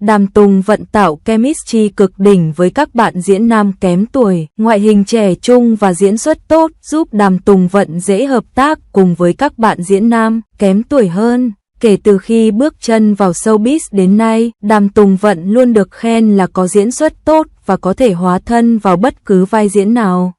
Đàm Tùng Vận tạo chemistry cực đỉnh với các bạn diễn nam kém tuổi, ngoại hình trẻ trung và diễn xuất tốt, giúp Đàm Tùng Vận dễ hợp tác cùng với các bạn diễn nam kém tuổi hơn. Kể từ khi bước chân vào showbiz đến nay, Đàm Tùng Vận luôn được khen là có diễn xuất tốt và có thể hóa thân vào bất cứ vai diễn nào.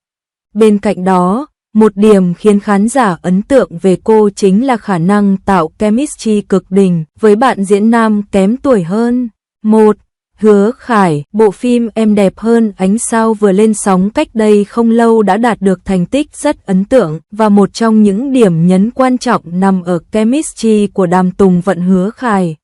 Bên cạnh đó, một điểm khiến khán giả ấn tượng về cô chính là khả năng tạo chemistry cực đỉnh với bạn diễn nam kém tuổi hơn. 1. Hứa Khải, bộ phim Em đẹp hơn ánh sao vừa lên sóng cách đây không lâu đã đạt được thành tích rất ấn tượng, và một trong những điểm nhấn quan trọng nằm ở chemistry của Đàm Tùng Vận Hứa Khải.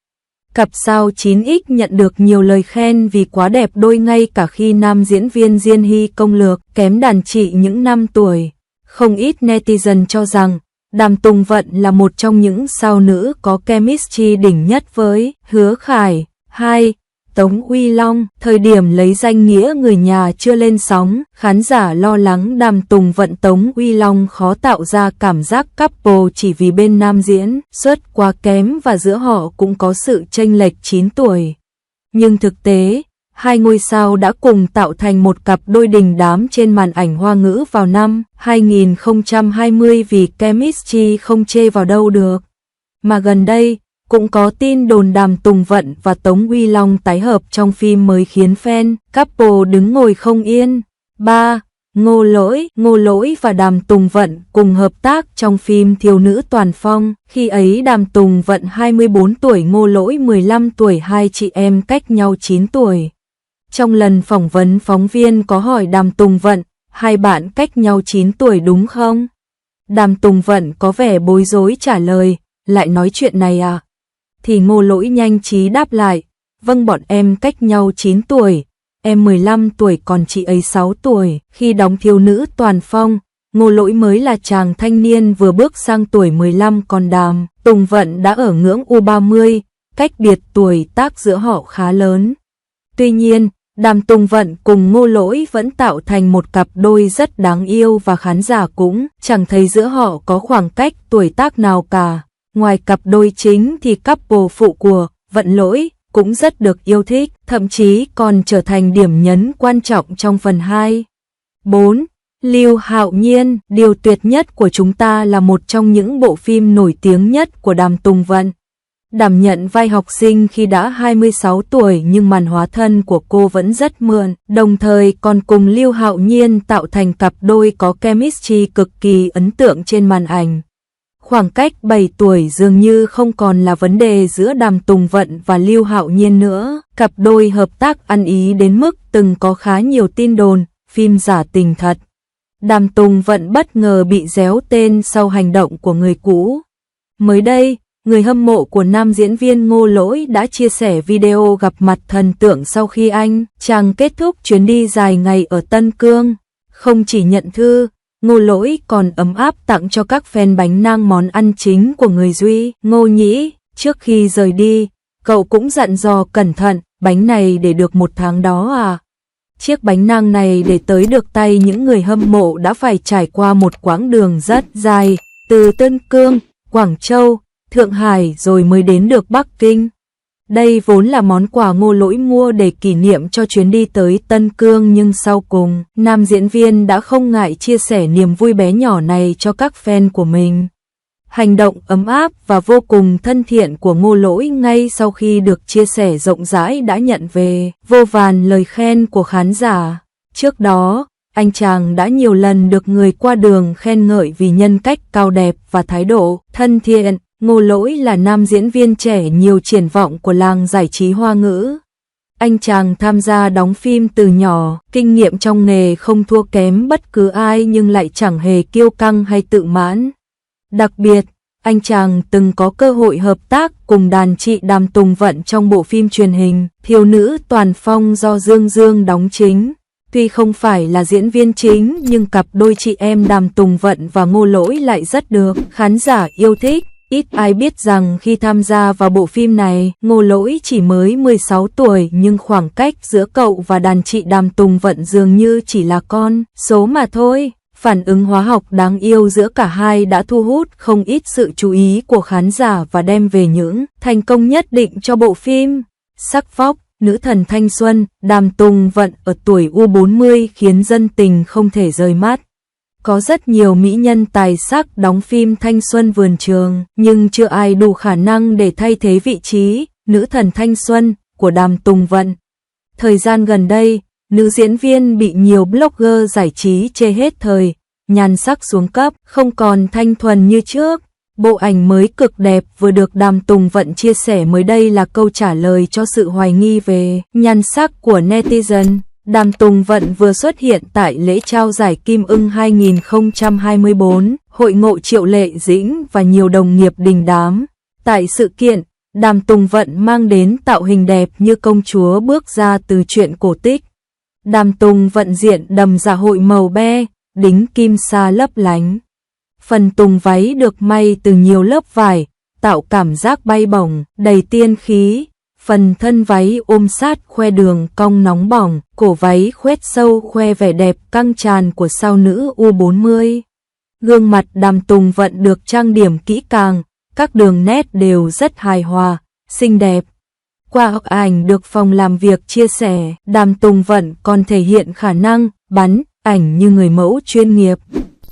Cặp sao 9X nhận được nhiều lời khen vì quá đẹp đôi ngay cả khi nam diễn viên Diên Hy công lược kém đàn chị những năm tuổi. Không ít netizen cho rằng Đàm Tùng Vận là một trong những sao nữ có chemistry đỉnh nhất với Hứa Khải. 2. Tống Uy Long, thời điểm lấy danh nghĩa người nhà chưa lên sóng, khán giả lo lắng Đàm Tùng Vận Tống Uy Long khó tạo ra cảm giác couple chỉ vì bên nam diễn xuất quá kém và giữa họ cũng có sự chênh lệch 9 tuổi. Nhưng thực tế, hai ngôi sao đã cùng tạo thành một cặp đôi đình đám trên màn ảnh Hoa ngữ vào năm 2020 vì chemistry không chê vào đâu được. Mà gần đây, cũng có tin đồn Đàm Tùng Vận và Tống Uy Long tái hợp trong phim mới khiến fan couple đứng ngồi không yên. 3. Ngô Lỗi và Đàm Tùng Vận cùng hợp tác trong phim Thiếu nữ toàn phong, khi ấy Đàm Tùng Vận 24 tuổi, Ngô Lỗi 15 tuổi, hai chị em cách nhau 9 tuổi. Trong lần phỏng vấn, phóng viên có hỏi Đàm Tùng Vận, hai bạn cách nhau 9 tuổi đúng không? Đàm Tùng Vận có vẻ bối rối trả lời, lại nói chuyện này à? Thì Ngô Lỗi nhanh trí đáp lại, vâng, bọn em cách nhau 9 tuổi, em 15 tuổi còn chị ấy 6 tuổi. Khi đóng Thiếu nữ toàn phong, Ngô Lỗi mới là chàng thanh niên vừa bước sang tuổi 15, còn Đàm Tùng Vận đã ở ngưỡng U30, cách biệt tuổi tác giữa họ khá lớn. Tuy nhiên, Đàm Tùng Vận cùng Ngô Lỗi vẫn tạo thành một cặp đôi rất đáng yêu và khán giả cũng chẳng thấy giữa họ có khoảng cách tuổi tác nào cả. Ngoài cặp đôi chính thì couple phụ của Vận Lỗi cũng rất được yêu thích, thậm chí còn trở thành điểm nhấn quan trọng trong phần 2. 4. Lưu Hạo Nhiên, điều tuyệt nhất của chúng ta là một trong những bộ phim nổi tiếng nhất của Đàm Tùng Vận. Đảm nhận vai học sinh khi đã 26 tuổi nhưng màn hóa thân của cô vẫn rất mượt, đồng thời còn cùng Lưu Hạo Nhiên tạo thành cặp đôi có chemistry cực kỳ ấn tượng trên màn ảnh. Khoảng cách 7 tuổi dường như không còn là vấn đề giữa Đàm Tùng Vận và Lưu Hạo Nhiên nữa. Cặp đôi hợp tác ăn ý đến mức từng có khá nhiều tin đồn, phim giả tình thật. Đàm Tùng Vận bất ngờ bị réo tên sau hành động của người cũ. Mới đây, người hâm mộ của nam diễn viên Ngô Lỗi đã chia sẻ video gặp mặt thần tượng sau khi anh chàng kết thúc chuyến đi dài ngày ở Tân Cương. Không chỉ nhận thư, Ngô Lỗi còn ấm áp tặng cho các fan bánh nang, món ăn chính của người Duy, Ngô Nhĩ. Trước khi rời đi, cậu cũng dặn dò cẩn thận, bánh này để được 1 tháng đó à. Chiếc bánh nang này để tới được tay những người hâm mộ đã phải trải qua một quãng đường rất dài, từ Tân Cương, Quảng Châu, Thượng Hải rồi mới đến được Bắc Kinh. Đây vốn là món quà Ngô Lỗi mua để kỷ niệm cho chuyến đi tới Tân Cương, nhưng sau cùng, nam diễn viên đã không ngại chia sẻ niềm vui bé nhỏ này cho các fan của mình. Hành động ấm áp và vô cùng thân thiện của Ngô Lỗi ngay sau khi được chia sẻ rộng rãi đã nhận về vô vàn lời khen của khán giả. Trước đó, anh chàng đã nhiều lần được người qua đường khen ngợi vì nhân cách cao đẹp và thái độ thân thiện. Ngô Lỗi là nam diễn viên trẻ nhiều triển vọng của làng giải trí Hoa ngữ. Anh chàng tham gia đóng phim từ nhỏ, kinh nghiệm trong nghề không thua kém bất cứ ai nhưng lại chẳng hề kiêu căng hay tự mãn. Đặc biệt, anh chàng từng có cơ hội hợp tác cùng đàn chị Đàm Tùng Vận trong bộ phim truyền hình Thiếu nữ toàn phong do Dương Dương đóng chính. Tuy không phải là diễn viên chính nhưng cặp đôi chị em Đàm Tùng Vận và Ngô Lỗi lại rất được khán giả yêu thích. Ít ai biết rằng khi tham gia vào bộ phim này, Ngô Lỗi chỉ mới 16 tuổi nhưng khoảng cách giữa cậu và đàn chị Đàm Tùng Vận dường như chỉ là con số mà thôi. Phản ứng hóa học đáng yêu giữa cả hai đã thu hút không ít sự chú ý của khán giả và đem về những thành công nhất định cho bộ phim. Sắc vóc, nữ thần thanh xuân, Đàm Tùng Vận ở tuổi U40 khiến dân tình không thể rời mắt. Có rất nhiều mỹ nhân tài sắc đóng phim thanh xuân vườn trường, nhưng chưa ai đủ khả năng để thay thế vị trí nữ thần thanh xuân của Đàm Tùng Vận. Thời gian gần đây, nữ diễn viên bị nhiều blogger giải trí chê hết thời, nhan sắc xuống cấp, không còn thanh thuần như trước. Bộ ảnh mới cực đẹp vừa được Đàm Tùng Vận chia sẻ mới đây là câu trả lời cho sự hoài nghi về nhan sắc của netizen. Đàm Tùng Vận vừa xuất hiện tại lễ trao giải Kim Ưng 2024, hội ngộ Triệu Lệ Dĩnh và nhiều đồng nghiệp đình đám. Tại sự kiện, Đàm Tùng Vận mang đến tạo hình đẹp như công chúa bước ra từ truyện cổ tích. Đàm Tùng Vận diện đầm dạ hội màu be, đính kim sa lấp lánh. Phần tùng váy được may từ nhiều lớp vải, tạo cảm giác bay bổng, đầy tiên khí. Phần thân váy ôm sát khoe đường cong nóng bỏng, cổ váy khoét sâu khoe vẻ đẹp căng tràn của sao nữ U40. Gương mặt Đàm Tùng Vận được trang điểm kỹ càng, các đường nét đều rất hài hòa, xinh đẹp. Qua ảnh được phòng làm việc chia sẻ, Đàm Tùng Vận còn thể hiện khả năng bắn ảnh như người mẫu chuyên nghiệp.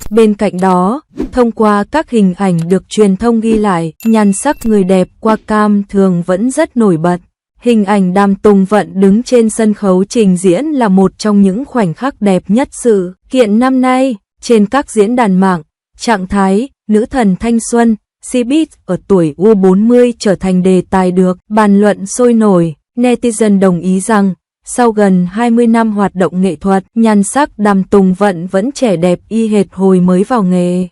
Bên cạnh đó, thông qua các hình ảnh được truyền thông ghi lại, nhan sắc người đẹp qua cam thường vẫn rất nổi bật. Hình ảnh Đàm Tùng Vận đứng trên sân khấu trình diễn là một trong những khoảnh khắc đẹp nhất sự kiện năm nay. Trên các diễn đàn mạng, trạng thái nữ thần thanh xuân, Cbiz ở tuổi U40 trở thành đề tài được bàn luận sôi nổi. Netizen đồng ý rằng, sau gần 20 năm hoạt động nghệ thuật, nhan sắc Đàm Tùng Vận vẫn trẻ đẹp y hệt hồi mới vào nghề.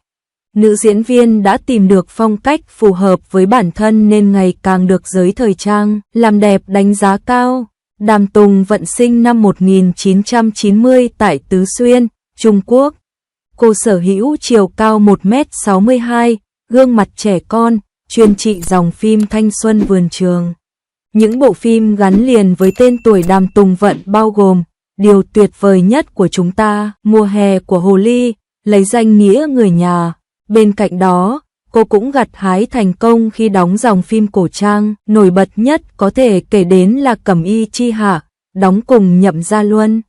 Nữ diễn viên đã tìm được phong cách phù hợp với bản thân nên ngày càng được giới thời trang làm đẹp đánh giá cao. Đàm Tùng Vận sinh năm 1990 tại Tứ Xuyên, Trung Quốc. Cô sở hữu chiều cao 1m62, gương mặt trẻ con, chuyên trị dòng phim thanh xuân vườn trường. Những bộ phim gắn liền với tên tuổi Đàm Tùng Vận bao gồm Điều tuyệt vời nhất của chúng ta, Mùa hè của Hồ Ly, Lấy danh nghĩa người nhà. Bên cạnh đó, cô cũng gặt hái thành công khi đóng dòng phim cổ trang, nổi bật nhất có thể kể đến là Cẩm Y Chi Hạ, đóng cùng Nhậm Gia Luân.